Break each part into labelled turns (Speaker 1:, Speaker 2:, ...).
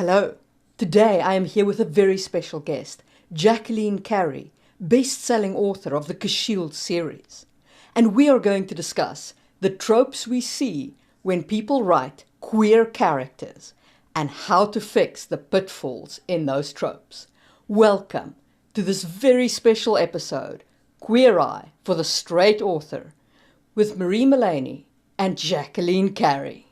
Speaker 1: Hello. Today I am here with a very special guest, Jacqueline Carey, best-selling author of the Kashield series. And we are going to discuss the tropes we see when people write queer characters and how to fix the pitfalls in those tropes. Welcome to this very special episode, Queer Eye for the Straight Author, with Marie Mullaney and Jacqueline Carey.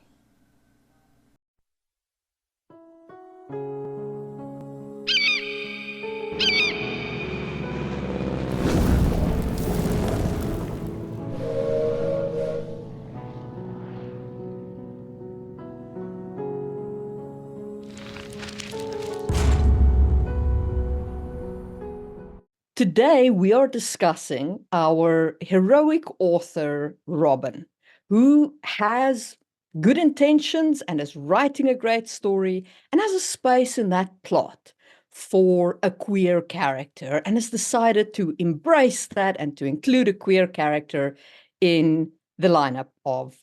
Speaker 1: Today, we are discussing our heroic author, Robin, who has good intentions and is writing a great story and has a space in that plot for a queer character and has decided to embrace that and to include a queer character in the lineup of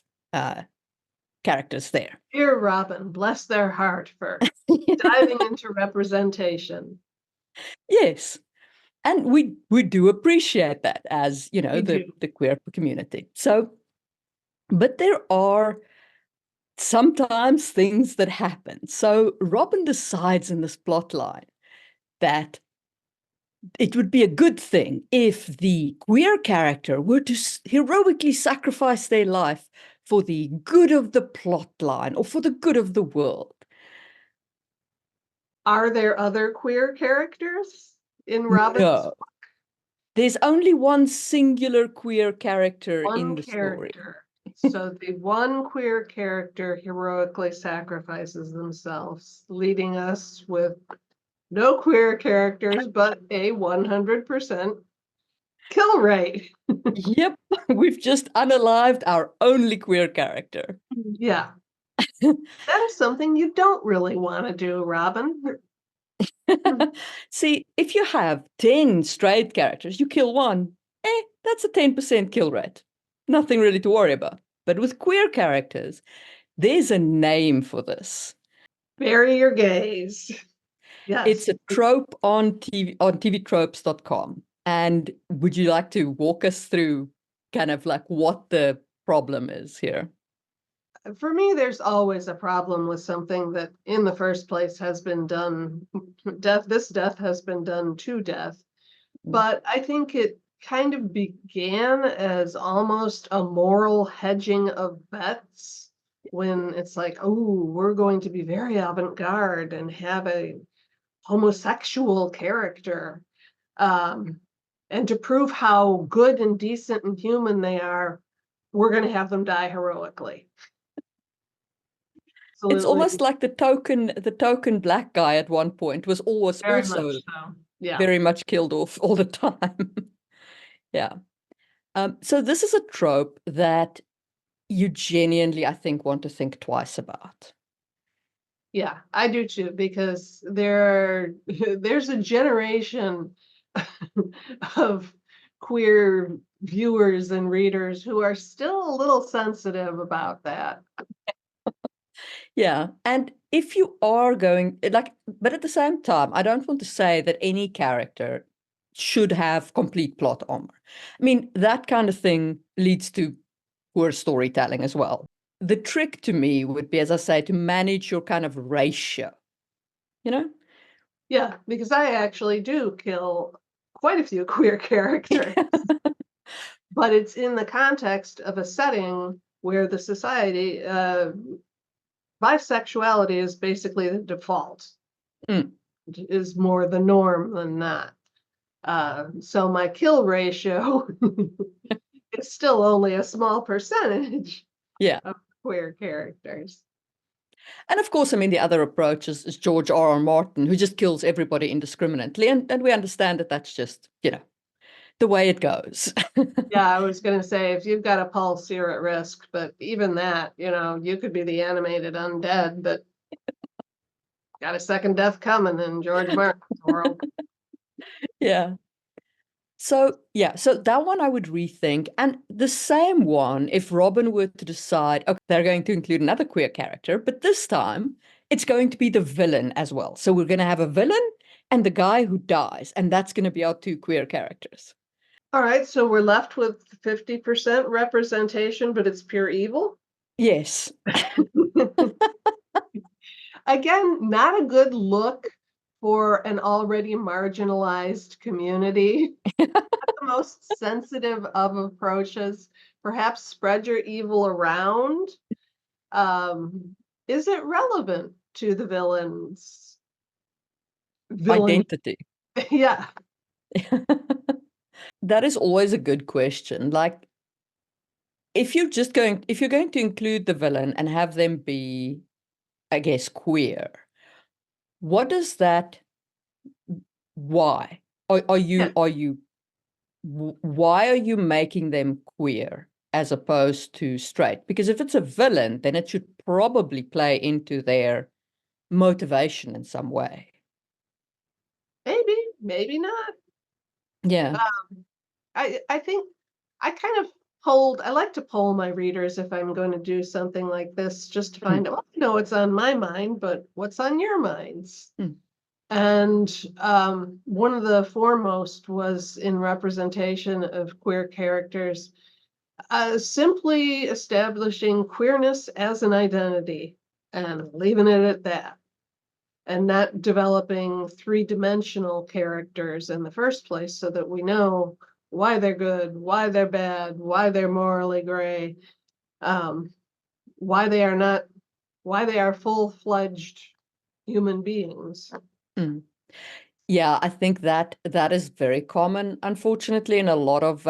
Speaker 1: characters there.
Speaker 2: Dear Robin, bless their heart for diving into representation.
Speaker 1: Yes. And we do appreciate that as,
Speaker 2: We
Speaker 1: the queer community. So, but there are sometimes things that happen. So Robin decides in this plot line that it would be a good thing if the queer character were to heroically sacrifice their life for the good of the plot line or for the good of the world.
Speaker 2: Are there other queer characters in Robin's
Speaker 1: No, there's only one singular queer character in
Speaker 2: one
Speaker 1: the story.
Speaker 2: character? So the one queer character heroically sacrifices themselves, leaving us with no queer characters, but a 100% kill rate.
Speaker 1: Yep, we've just unalived our only queer character.
Speaker 2: Yeah. That is something you don't really want to do, Robin.
Speaker 1: See, if you have 10 straight characters, you kill one. That's a 10% kill rate. Nothing really to worry about. But with queer characters, there's a name for this.
Speaker 2: Bury your gaze. Yes.
Speaker 1: It's a trope on tvtropes.com. And would you like to walk us through kind of like what the problem is here?
Speaker 2: For me, there's always a problem with something that in the first place has been done. This death has been done to death. But I think it kind of began as almost a moral hedging of bets when it's like, oh, we're going to be very avant-garde and have a homosexual character. And to prove how good and decent and human they are, we're going to have them die heroically.
Speaker 1: Absolutely. It's almost like the token black guy at one point was always
Speaker 2: very
Speaker 1: also
Speaker 2: much so. Yeah.
Speaker 1: very much killed off all the time. Yeah. So this is a trope that you genuinely, I think, want to think twice about.
Speaker 2: Yeah, I do too, because there's a generation of queer viewers and readers who are still a little sensitive about that.
Speaker 1: Yeah. And if you are going, but at the same time, I don't want to say that any character should have complete plot armor. I mean, that kind of thing leads to poor storytelling as well. The trick to me would be, as I say, to manage your kind of ratio, you know?
Speaker 2: Yeah, because I actually do kill quite a few queer characters, but it's in the context of a setting where the society, bisexuality is basically the default, is more the norm than not. So my kill ratio is still only a small percentage of queer characters.
Speaker 1: And of course, I mean, the other approach is George R.R. Martin, who just kills everybody indiscriminately. And we understand that that's just, the way it goes.
Speaker 2: Yeah, I was going to say, if you've got a pulse, you're at risk. But even that, you could be the animated undead, but got a second death coming in George Martin's world.
Speaker 1: Yeah. So that one I would rethink. And the same one, if Robin were to decide, okay, they're going to include another queer character, but this time It's going to be the villain as well. So we're going to have a villain and the guy who dies, and that's going to be our two queer characters.
Speaker 2: All right, so we're left with 50% representation, but it's pure evil.
Speaker 1: Yes.
Speaker 2: Again, not a good look for an already marginalized community. The most sensitive of approaches. Perhaps spread your evil around. Is it relevant to the villain's villain?
Speaker 1: Identity.
Speaker 2: Yeah.
Speaker 1: That is always a good question. Like, if you're going to include the villain and have them be, I guess, queer, what does that, why? Are
Speaker 2: Yeah.
Speaker 1: you why are you making them queer as opposed to straight? Because if it's a villain, then it should probably play into their motivation in some way.
Speaker 2: Maybe, maybe not.
Speaker 1: Yeah.
Speaker 2: I think I kind of I like to poll my readers if I'm going to do something like this, just to find out, well, I know what's on my mind, but what's on your minds?
Speaker 1: Mm.
Speaker 2: And one of the foremost was in representation of queer characters, simply establishing queerness as an identity and leaving it at that, and not developing three-dimensional characters in the first place so that we know why they're good, why they're bad, why they're morally gray, um, why they are not, why they are full-fledged human beings.
Speaker 1: Mm. Yeah, I think that is very common, unfortunately, in a lot of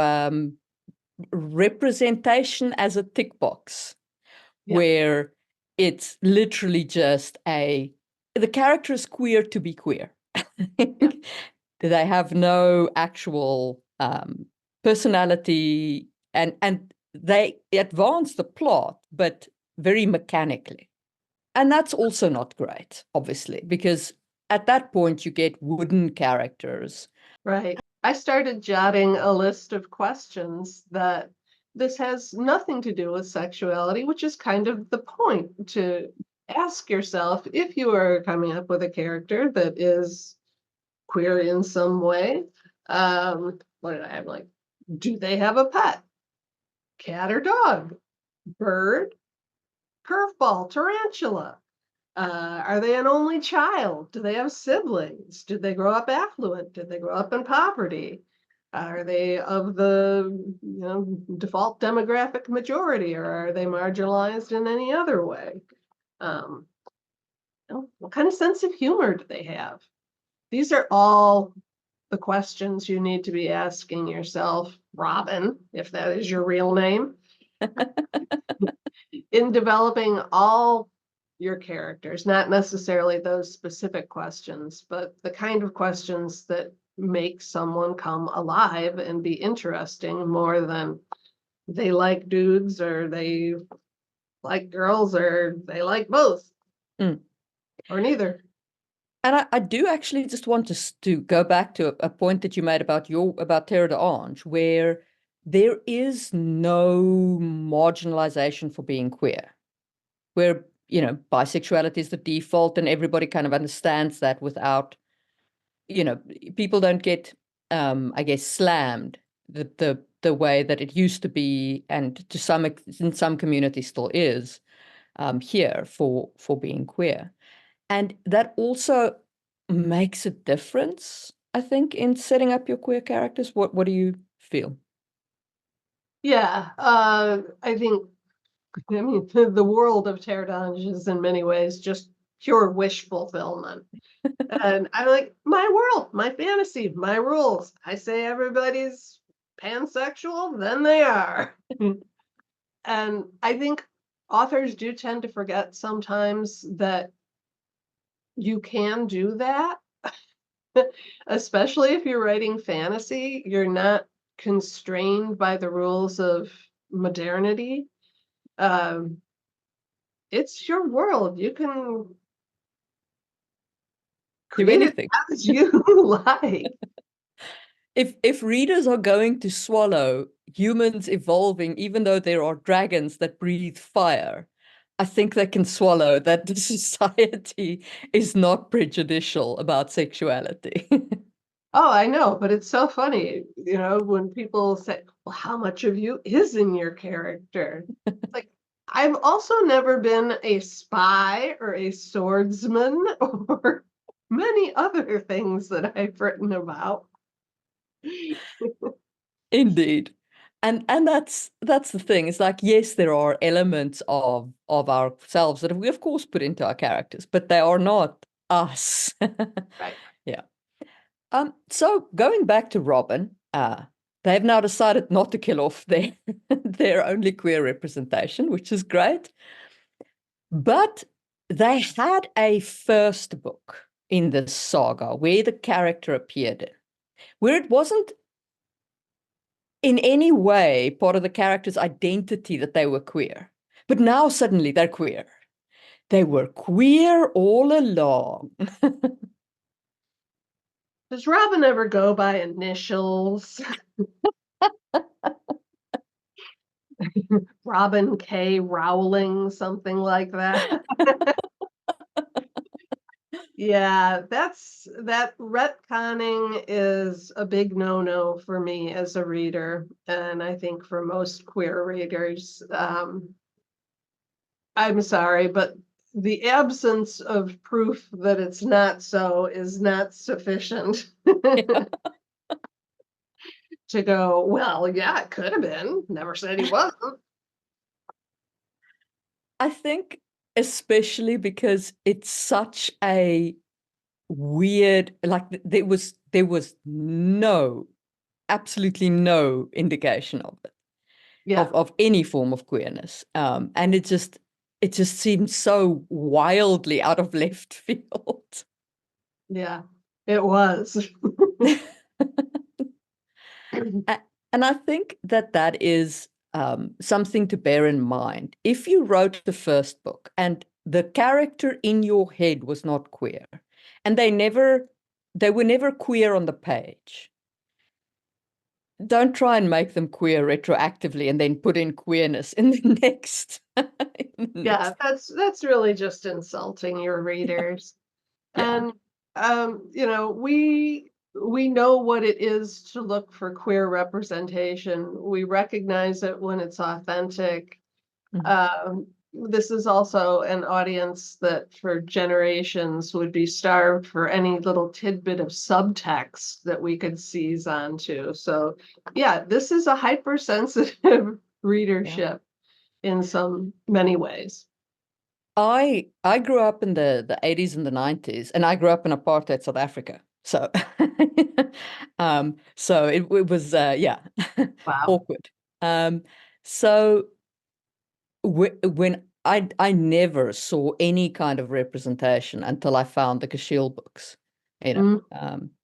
Speaker 1: representation as a tick box,
Speaker 2: Yeah.
Speaker 1: where it's literally just the character is queer to be queer.
Speaker 2: Yeah.
Speaker 1: They have no actual personality, and they advance the plot, but very mechanically. And that's also not great, obviously, because at that point you get wooden characters.
Speaker 2: Right. I started jotting a list of questions that this has nothing to do with sexuality, which is kind of the point, to ask yourself if you are coming up with a character that is queer in some way. What did I have? Like, do they have a pet? Cat or dog? Bird? Curveball? Tarantula? Are they an only child? Do they have siblings? Did they grow up affluent? Did they grow up in poverty? Are they of the default demographic majority, or are they marginalized in any other way? What kind of sense of humor do they have? These are all the questions you need to be asking yourself, Robin, if that is your real name, in developing all your characters, not necessarily those specific questions, but the kind of questions that make someone come alive and be interesting, more than they like dudes or they like girls or they like both.
Speaker 1: Mm.
Speaker 2: Or neither.
Speaker 1: And I do actually just want to go back to a point that you made about Terre d'Ange, where there is no marginalization for being queer, where, bisexuality is the default and everybody kind of understands that without, people don't get, I guess, slammed the way that it used to be, and in some communities still is, here for being queer. And that also makes a difference, I think, in setting up your queer characters. What do you feel?
Speaker 2: Yeah, I think, I mean, the world of Terre d'Ange is in many ways just pure wish fulfillment. And I like my world, my fantasy, my rules. I say everybody's pansexual, then they are. And I think authors do tend to forget sometimes that you can do that, especially if you're writing fantasy. You're not constrained by the rules of modernity. Um, it's your world. You can
Speaker 1: Do
Speaker 2: create it
Speaker 1: anything.
Speaker 2: as you like.
Speaker 1: If readers are going to swallow humans evolving, even though there are dragons that breathe fire, I think they can swallow that the society is not prejudicial about sexuality.
Speaker 2: Oh, I know, but it's so funny, when people say, well, how much of you is in your character? Like, I've also never been a spy or a swordsman or many other things that I've written about.
Speaker 1: Indeed. And that's the thing. It's like, yes, there are elements of ourselves that we of course put into our characters, but they are not us.
Speaker 2: Right.
Speaker 1: Yeah. So going back to Robin, they've now decided not to kill off their only queer representation, which is great. But they had a first book in this saga where the character appeared in, where it wasn't in any way part of the character's identity that they were queer. But now suddenly they're queer. They were queer all along.
Speaker 2: Does Robin ever go by initials? Robin K. Rowling, something like that. Yeah, that retconning is a big no-no for me as a reader, and I think for most queer readers. I'm sorry, but the absence of proof that it's not so is not sufficient
Speaker 1: Yeah.
Speaker 2: to go, well, yeah, it could have been. Never said he wasn't.
Speaker 1: I think especially because it's such a weird, like there was absolutely no indication of it,
Speaker 2: Yeah,
Speaker 1: of any form of queerness. And it just seems so wildly out of left field.
Speaker 2: yeah, it was.
Speaker 1: And I think that is something to bear in mind. If you wrote the first book and the character in your head was not queer, and they were never queer on the page, don't try and make them queer retroactively and then put in queerness in the next.
Speaker 2: Yeah, that's really just insulting your
Speaker 1: Yeah,
Speaker 2: readers.
Speaker 1: yeah,
Speaker 2: And we know what it is to look for queer representation. We recognize it when it's authentic.
Speaker 1: mhm,
Speaker 2: Um, this is also an audience that for generations would be starved for any little tidbit of subtext that we could seize onto. So yeah, this is a hypersensitive
Speaker 1: yeah.
Speaker 2: readership in many ways.
Speaker 1: I grew up in the 80s and the 90s, and I grew up in apartheid South Africa. So so it was yeah,
Speaker 2: Wow.
Speaker 1: awkward. So when I never saw any kind of representation until I found the Kashil books, you know.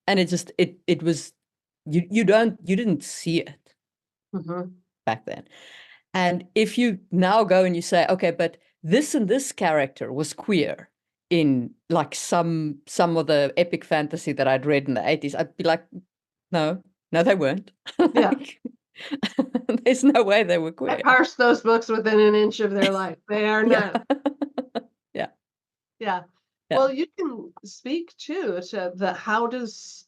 Speaker 1: And it was you didn't see it
Speaker 2: Mm-hmm.
Speaker 1: back then. And if you now go and you say, okay, but this and this character was queer in like some of the epic fantasy that I'd read in the 80s, I'd be like, no, no, they weren't.
Speaker 2: Yeah.
Speaker 1: Like, there's no way they were
Speaker 2: I
Speaker 1: queer.
Speaker 2: parsed those books within an inch of their life. They are
Speaker 1: Yeah.
Speaker 2: not.
Speaker 1: Yeah.
Speaker 2: Yeah.
Speaker 1: Yeah.
Speaker 2: Well, you can speak too to the how does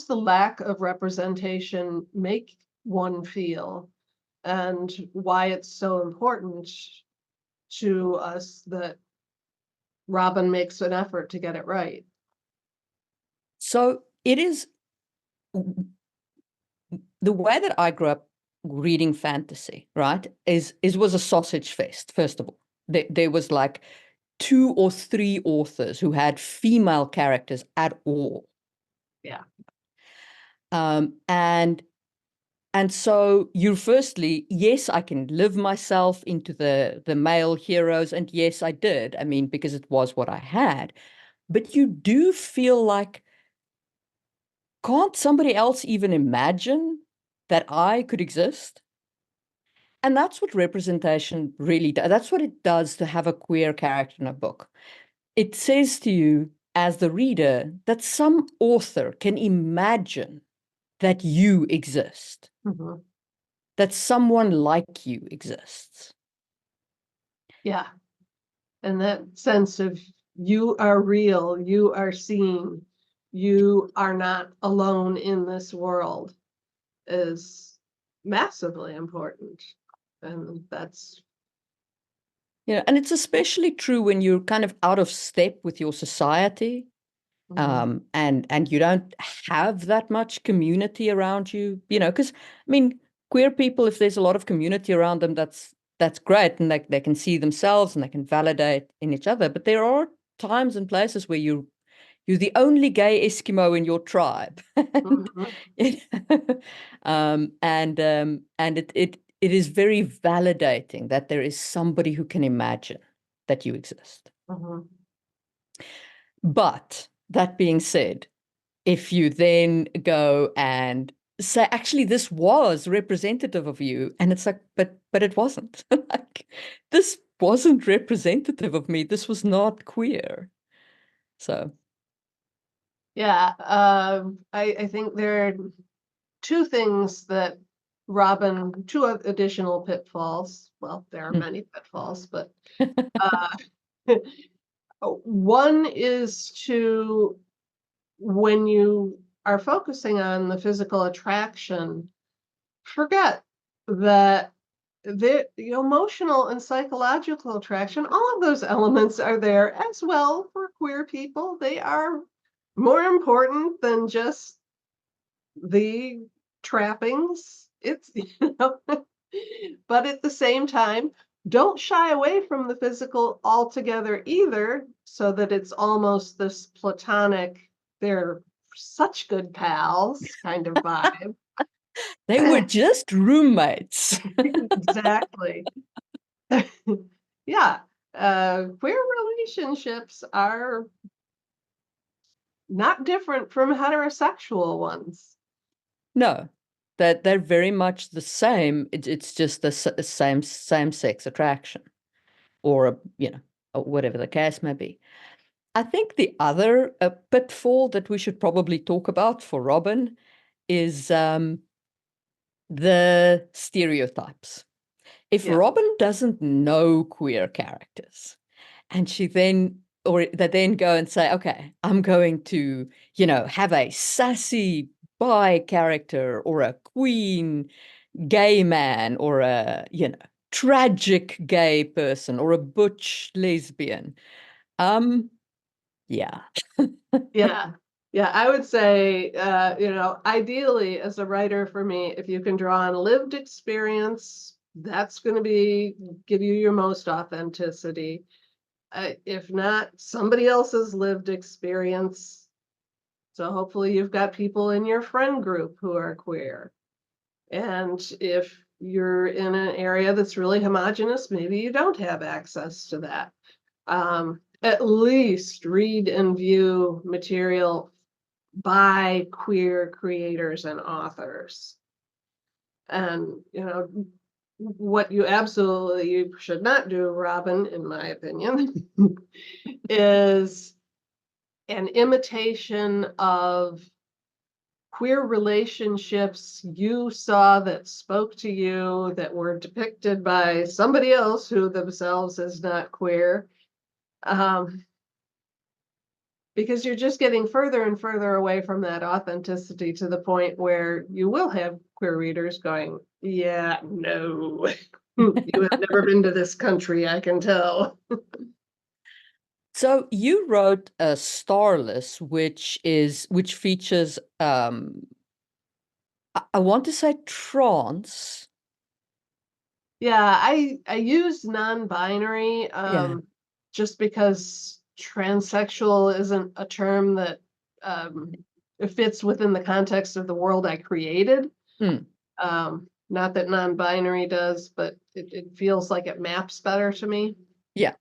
Speaker 2: the lack of representation make one feel and why it's so important to us that Robin makes an effort to get it right.
Speaker 1: So it is the way that I grew up reading fantasy, right, is was a sausage fest, first of all. There was like two or three authors who had female characters at all.
Speaker 2: Yeah.
Speaker 1: Um, and and so you firstly, yes, I can live myself into the male heroes, and yes, I did. I mean, because it was what I had. But you do feel like, can't somebody else even imagine that I could exist? And that's what representation really does. That's what it does to have a queer character in a book. It says to you, as the reader, that some author can imagine that you exist,
Speaker 2: Mhm.
Speaker 1: that someone like you exists.
Speaker 2: Yeah. And that sense of you are real, you are seen, you are not alone in this world is massively important. And that's,
Speaker 1: And it's especially true when you're kind of out of step with your society, and you don't have that much community around you, because I mean, queer people, if there's a lot of community around them, that's great, and they can see themselves and they can validate in each other. But there are times and places where you're the only gay Eskimo in your tribe.
Speaker 2: mhm,
Speaker 1: And it is very validating that there is somebody who can imagine that you exist.
Speaker 2: mhm.
Speaker 1: But that being said, if you then go and say, actually, this was representative of you, and it's like, but it wasn't. Like, this wasn't representative of me. This was not queer. So,
Speaker 2: Yeah, I think there are two things that two additional pitfalls. Well, there are many pitfalls, but uh, one is to, when you are focusing on the physical attraction, forget that the emotional and psychological attraction, all of those elements are there as well for queer people. They are more important than just the trappings. It's, but at the same time, don't shy away from the physical altogether either, so that it's almost this platonic, they're such good pals kind of vibe.
Speaker 1: they were just roommates.
Speaker 2: Exactly. Yeah, queer relationships are not different from heterosexual ones.
Speaker 1: No, that they're very much the same. It's just the same sex attraction, or or whatever the case may be. I think the other pitfall that we should probably talk about for Robin is the stereotypes. If
Speaker 2: Yeah,
Speaker 1: Robin doesn't know queer characters, and they then go and say, okay, I'm going to, have a sassy bi character, or a queen gay man, or a, tragic gay person, or a butch lesbian. Yeah.
Speaker 2: yeah, yeah. I would say, ideally, as a writer, for me, if you can draw on lived experience, that's going to give you your most authenticity. If not, somebody else's lived experience. So hopefully, you've got people in your friend group who are queer. And if you're in an area that's really homogenous, maybe you don't have access to that. At least read and view material by queer creators and authors. And, what you absolutely should not do, Robin, in my opinion, is an imitation of queer relationships you saw that spoke to you, that were depicted by somebody else who themselves is not queer. Um, because you're just getting further and further away from that authenticity, to the point where you will have queer readers going, yeah, no, you have never been to this country, I can tell.
Speaker 1: So you wrote a Starless, which features I want to say trans.
Speaker 2: Yeah, I use non-binary,
Speaker 1: Yeah.
Speaker 2: just because transsexual isn't a term that it fits within the context of the world I created.
Speaker 1: Hmm.
Speaker 2: Not that non-binary does, but it feels like it maps better to me.
Speaker 1: Yeah.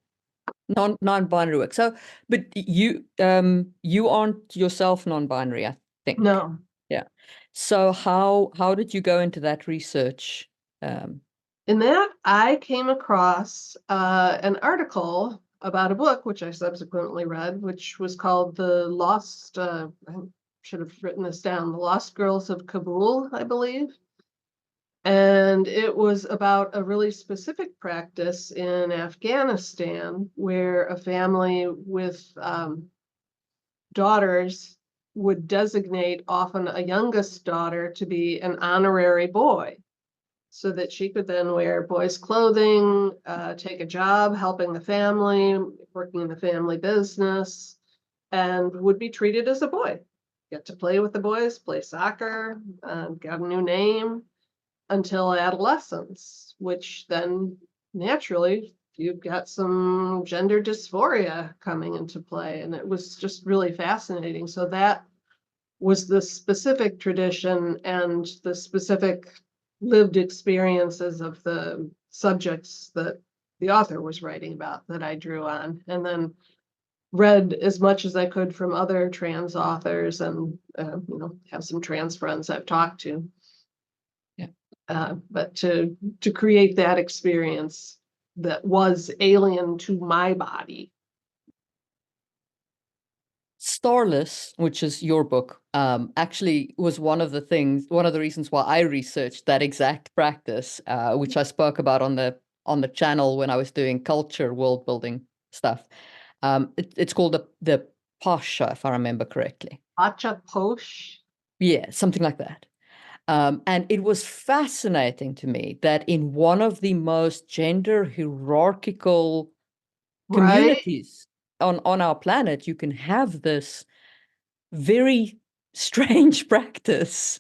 Speaker 1: Non-binary work. So, but you aren't yourself non-binary, I think.
Speaker 2: No.
Speaker 1: Yeah. So how did you go into that research? Um,
Speaker 2: In that, I came across an article about a book, which I subsequently read, which was called I should have written this down, The Lost Girls of Kabul, I believe. And it was about a really specific practice in Afghanistan where a family with daughters would designate often a youngest daughter to be an honorary boy so that she could then wear boys' clothing, take a job helping the family, working in the family business, and would be treated as a boy. Get to play with the boys, play soccer, got a new name until adolescence, which then naturally you've got some gender dysphoria coming into play. And it was just really fascinating. So that was the specific tradition and the specific lived experiences of the subjects that the author was writing about that I drew on. And then read as much as I could from other trans authors and, have some trans friends I've talked to. But to create that experience that was alien to my body.
Speaker 1: Starless, which is your book, actually was one of the reasons why I researched that exact practice, which I spoke about on the channel when I was doing culture world building stuff. It's called the Pasha, if I remember correctly.
Speaker 2: Pacha Posh.
Speaker 1: Yeah, something like that. And it was fascinating to me that in one of the most gender hierarchical
Speaker 2: Right?
Speaker 1: communities on our planet, you can have this very strange practice.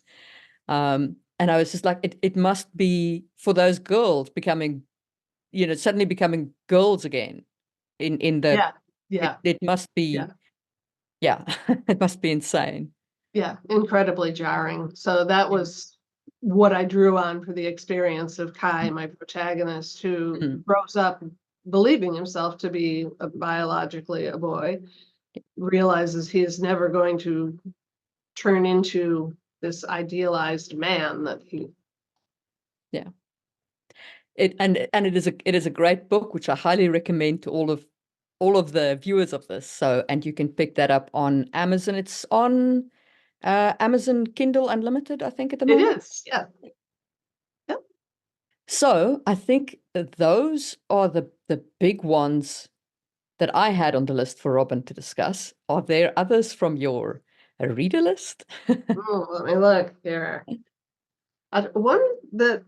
Speaker 1: And I was just like, it must be for those girls becoming, suddenly becoming girls again in the,
Speaker 2: Yeah. Yeah.
Speaker 1: it must
Speaker 2: Yeah.
Speaker 1: be, yeah, it must be insane.
Speaker 2: Yeah. Incredibly jarring. So that was what I drew on for the experience of Kai, my protagonist, who
Speaker 1: Mm.
Speaker 2: grows up believing himself to be biologically a boy, realizes he is never going to turn into this idealized man that he.
Speaker 1: Yeah. And it is a great book, which I highly recommend to all of the viewers of this. So, and you can pick that up on Amazon. It's on Amazon Kindle Unlimited, I think, at the
Speaker 2: It
Speaker 1: moment.
Speaker 2: is, yeah. Yep.
Speaker 1: So I think those are the big ones that I had on the list for Robin to discuss. Are there others from your reader list?
Speaker 2: Oh, let me look here. One that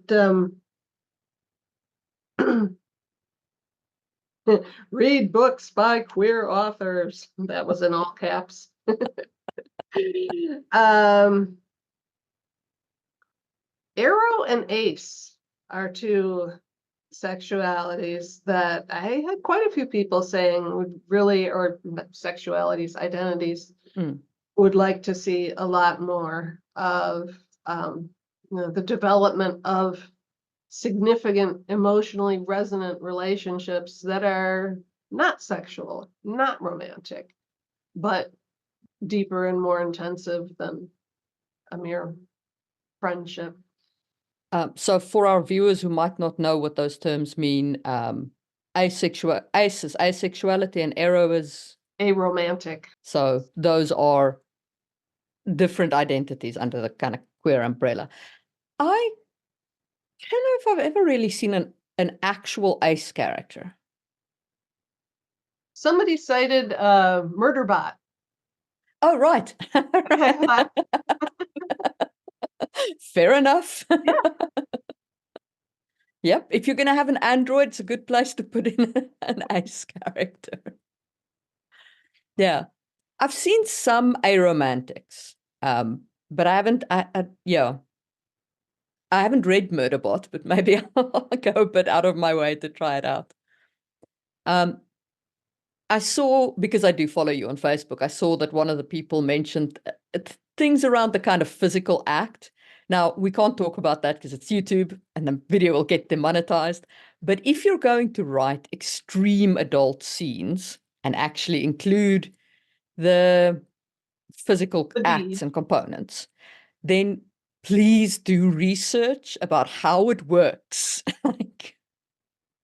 Speaker 2: read books by queer authors. That was in all caps. Um, Arrow and Ace are two sexualities that I had quite a few people saying would really, or sexualities, identities, would like to see a lot more of, the development of significant emotionally resonant relationships that are not sexual, not romantic, but deeper and more intensive than a mere friendship.
Speaker 1: So for our viewers who might not know what those terms mean, ace is asexuality and arrow is
Speaker 2: Aromantic.
Speaker 1: so those are different identities under the kind of queer umbrella. I don't know if I've ever really seen an actual ace character.
Speaker 2: Somebody cited Murderbot.
Speaker 1: Oh, right.
Speaker 2: Right.
Speaker 1: Fair enough.
Speaker 2: Yeah.
Speaker 1: Yep. If you're going to have an android, it's a good place to put in an ace character. Yeah. I've seen some aromantics, but I haven't, yeah. I haven't read Murderbot, but maybe I'll go a bit out of my way to try it out. I saw, because I do follow you on Facebook, I saw that one of the people mentioned things around the kind of physical act. Now, we can't talk about that because it's YouTube and the video will get demonetized. But if you're going to write extreme adult scenes and actually include the physical
Speaker 2: The
Speaker 1: acts
Speaker 2: deed.
Speaker 1: and components, then please do research about how it works.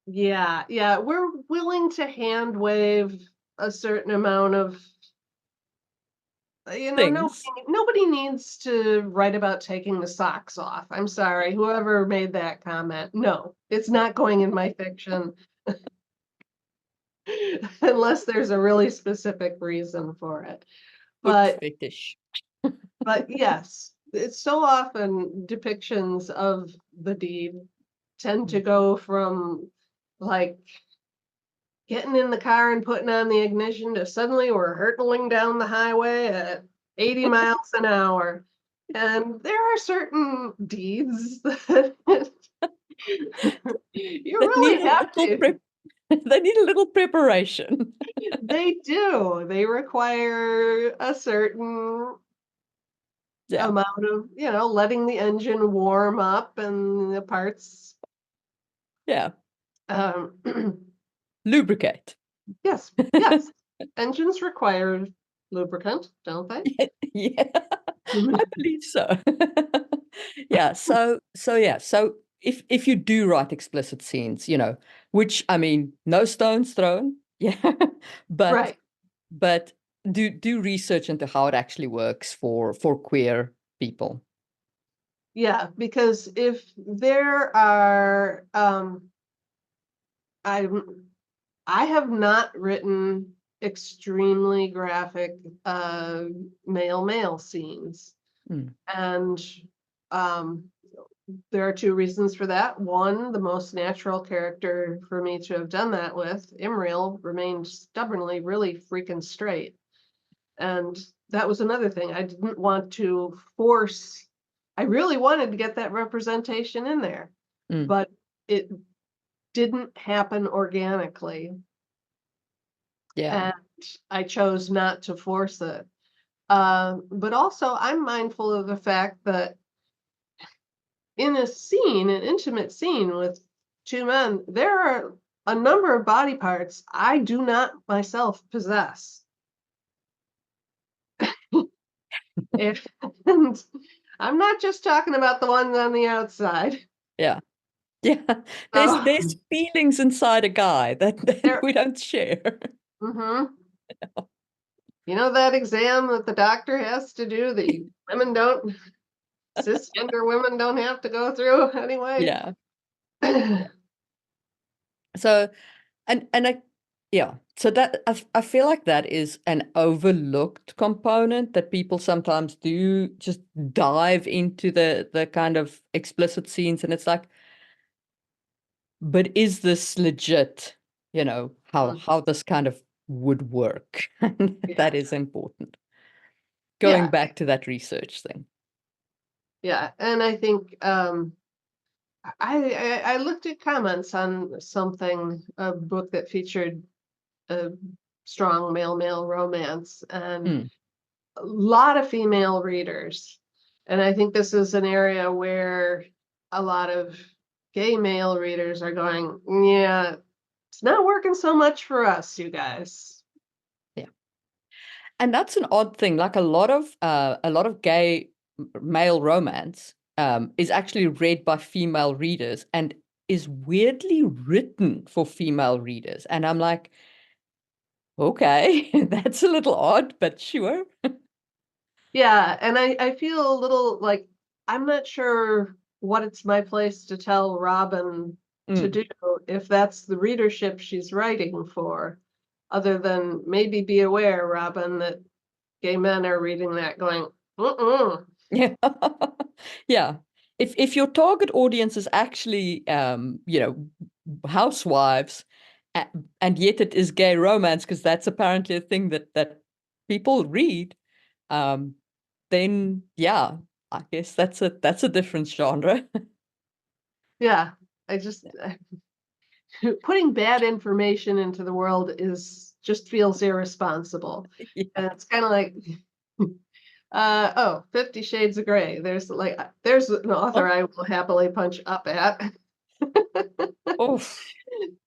Speaker 2: Yeah, yeah. We're willing to hand wave a certain amount of Nobody,
Speaker 1: things.
Speaker 2: nobody needs to write about taking the socks off. I'm sorry, whoever made that comment. No, it's not going in my fiction unless there's a really specific reason for it.
Speaker 1: Foot
Speaker 2: But
Speaker 1: fetish.
Speaker 2: yes, it's so often depictions of the deed tend to
Speaker 1: Mm.
Speaker 2: go from like getting in the car and putting on the ignition to suddenly we're hurtling down the highway at 80 miles an hour. And there are certain deeds that you
Speaker 1: That
Speaker 2: really
Speaker 1: need a
Speaker 2: have
Speaker 1: little
Speaker 2: to.
Speaker 1: they need a little preparation.
Speaker 2: They do. They require a certain
Speaker 1: Yeah,
Speaker 2: amount of, letting the engine warm up and the parts.
Speaker 1: yeah.
Speaker 2: Um,
Speaker 1: Lubricate.
Speaker 2: yes, yes. Engines require lubricant, don't they?
Speaker 1: Yeah, I believe so. Yeah, so if you do write explicit scenes, which I mean, no stones thrown, yeah, but
Speaker 2: Right.
Speaker 1: but do research into how it actually works for queer people.
Speaker 2: Yeah, because if there are, I I have not written extremely graphic male scenes,
Speaker 1: Mm,
Speaker 2: and um, there are two reasons for that. One, the most natural character for me to have done that with, Imriel, remained stubbornly really freaking straight, and that was another thing. I didn't want to force. I really wanted to get that representation in there,
Speaker 1: mm,
Speaker 2: but it didn't happen organically,
Speaker 1: yeah.
Speaker 2: and I chose not to force it. But also, I'm mindful of the fact that in a scene, an intimate scene with two men, there are a number of body parts I do not myself possess. If, and I'm not just talking about the ones on the outside.
Speaker 1: Yeah. Yeah.
Speaker 2: So
Speaker 1: There's feelings inside a guy that
Speaker 2: there,
Speaker 1: we don't share.
Speaker 2: mhm. That exam that the doctor has to do that women don't, cisgender women don't have to go through anyway.
Speaker 1: Yeah. So and I yeah. So that I feel like that is an overlooked component that people sometimes do just dive into the kind of explicit scenes, and it's like, but is this legit?
Speaker 2: Mm,
Speaker 1: How this kind of would work. And
Speaker 2: yeah,
Speaker 1: that is important. Going
Speaker 2: yeah,
Speaker 1: back to that research thing.
Speaker 2: yeah. And I think I looked at comments on a book that featured a strong male romance, and
Speaker 1: Mm,
Speaker 2: a lot of female readers. And I think this is an area where a lot of gay male readers are going, yeah, it's not working so much for us, you guys.
Speaker 1: yeah. And that's an odd thing. Like a lot of gay male romance is actually read by female readers and is weirdly written for female readers. And I'm like, okay, that's a little odd, but sure.
Speaker 2: Yeah, and I feel a little like I'm not sure what it's my place to tell Robin to
Speaker 1: Mm.
Speaker 2: do if that's the readership she's writing for, other than maybe be aware, Robin, that gay men are reading that going, mm-mm.
Speaker 1: Yeah. Yeah. If your target audience is actually housewives, a- and yet it is gay romance because that's apparently a thing that people read, um, then yeah, I guess that's a different genre.
Speaker 2: Yeah, I just putting bad information into the world is just feels irresponsible.
Speaker 1: Yeah.
Speaker 2: And it's kind of like, oh, 50 Shades of Grey. There's an author
Speaker 1: Oh,
Speaker 2: I will happily punch up at.
Speaker 1: oof.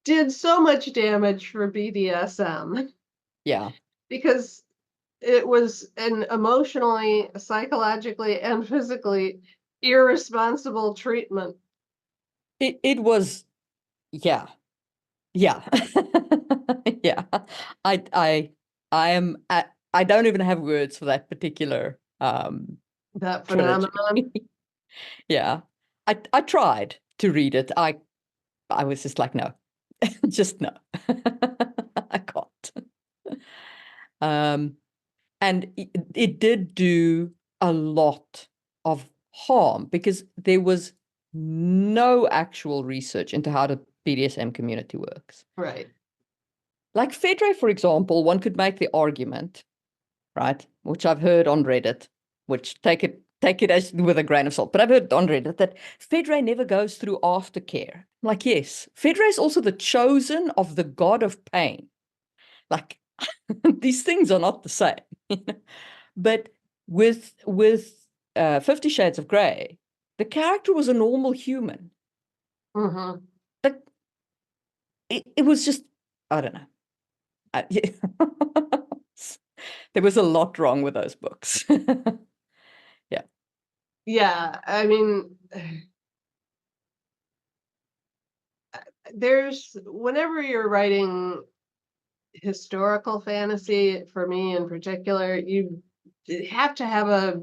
Speaker 2: Did so much damage for BDSM
Speaker 1: Yeah.
Speaker 2: because it was an emotionally, psychologically, and physically irresponsible treatment.
Speaker 1: It was, yeah. Yeah. Yeah. I I I am I don't even have words for that particular
Speaker 2: That
Speaker 1: trilogy.
Speaker 2: phenomenon.
Speaker 1: Yeah. I tried to read it. I was just like, no. Just no. I can't. Um, and it did do a lot of harm because there was no actual research into how the BDSM community works.
Speaker 2: Right.
Speaker 1: Like Fedre, for example, one could make the argument, right, which I've heard on Reddit, which take it as with a grain of salt, but I've heard on Reddit that Fedre never goes through aftercare. I'm like, yes, Fedre is also the chosen of the god of pain. Like, these things are not the same. But with 50 Shades of Grey, the character was a normal human.
Speaker 2: Mm-hmm.
Speaker 1: But it was just, I don't know. Yeah. There was a lot wrong with those books. Yeah.
Speaker 2: Yeah, I mean, there's whenever you're writing historical fantasy, for me in particular, you have to have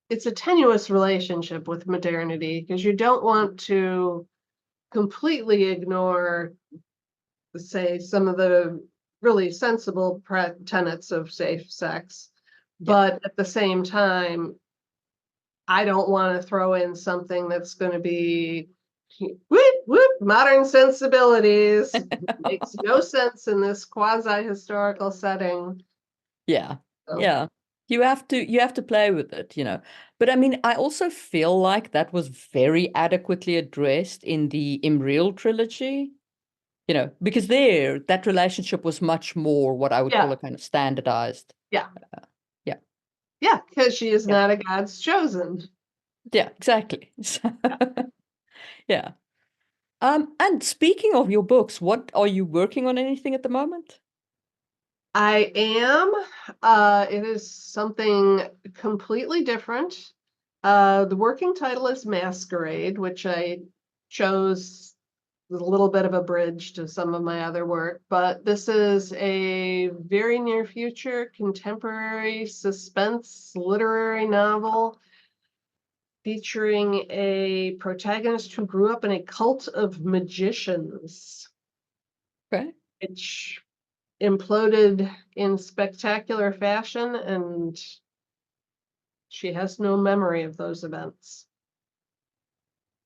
Speaker 2: it's a tenuous relationship with modernity because you don't want to completely ignore, say, some of the really sensible tenets of safe sex,
Speaker 1: Yeah.
Speaker 2: but at the same time, I don't want to throw in something that's going to be whoop, whoop, modern sensibilities. Makes no sense in this quasi-historical setting.
Speaker 1: Yeah.
Speaker 2: So,
Speaker 1: Yeah. You have to play with it, you know. But I mean, I also feel like that was very adequately addressed in the Imriel trilogy, you know, because there that relationship was much more what I would call
Speaker 2: yeah,
Speaker 1: a kind of standardized.
Speaker 2: yeah,
Speaker 1: Yeah.
Speaker 2: yeah, because she is
Speaker 1: Yeah.
Speaker 2: not a God's chosen.
Speaker 1: Yeah, exactly. Yeah. And speaking of your books, what are you working on anything at the moment?
Speaker 2: I am. It is something completely different. The working title is Masquerade, which I chose with a little bit of a bridge to some of my other work, but this is a very near future contemporary suspense literary novel featuring a protagonist who grew up in a cult of magicians,
Speaker 1: Okay.
Speaker 2: which imploded in spectacular fashion, and she has no memory of those events.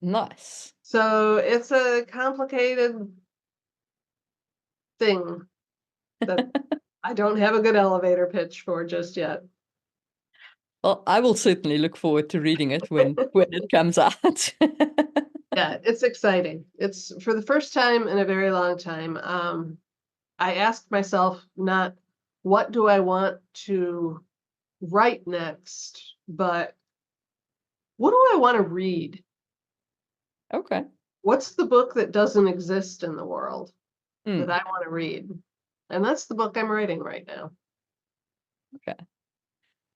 Speaker 1: Nice.
Speaker 2: So it's a complicated thing that I don't have a good elevator pitch for just yet.
Speaker 1: Well, I will certainly look forward to reading it when it comes out.
Speaker 2: Yeah, it's exciting. It's for the first time in a very long time. I asked myself not what do I want to write next, but what do I want to read?
Speaker 1: Okay.
Speaker 2: What's the book that doesn't exist in the world that
Speaker 1: Mm,
Speaker 2: I want to read? And that's the book I'm writing right now.
Speaker 1: okay.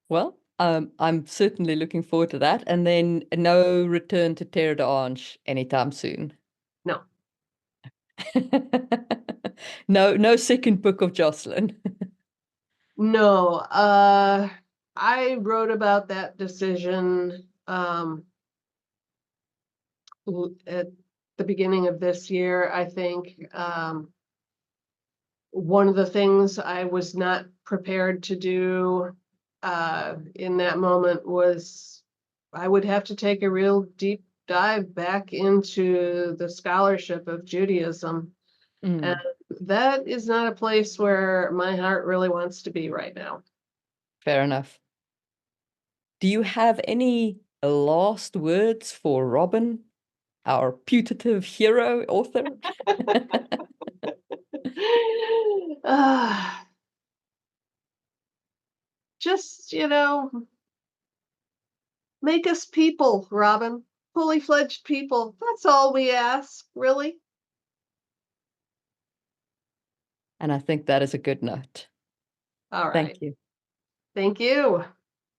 Speaker 1: Well, I'm certainly looking forward to that. And then no return to Terre d'Ange anytime soon.
Speaker 2: No,
Speaker 1: No second book of Jocelyn.
Speaker 2: no. I wrote about that decision at the beginning of this year, I think. One of the things I was not prepared to do in that moment was I would have to take a real deep dive back into the scholarship of Judaism. And
Speaker 1: Mm,
Speaker 2: that is not a place where my heart really wants to be right now.
Speaker 1: fair enough. Do you have any last words for Robin, our putative hero author?
Speaker 2: Ah, just, make us people, Robin. Fully fledged people. That's all we ask, really.
Speaker 1: And I think that is a good note.
Speaker 2: All
Speaker 1: Thank
Speaker 2: right.
Speaker 1: you.
Speaker 2: Thank you.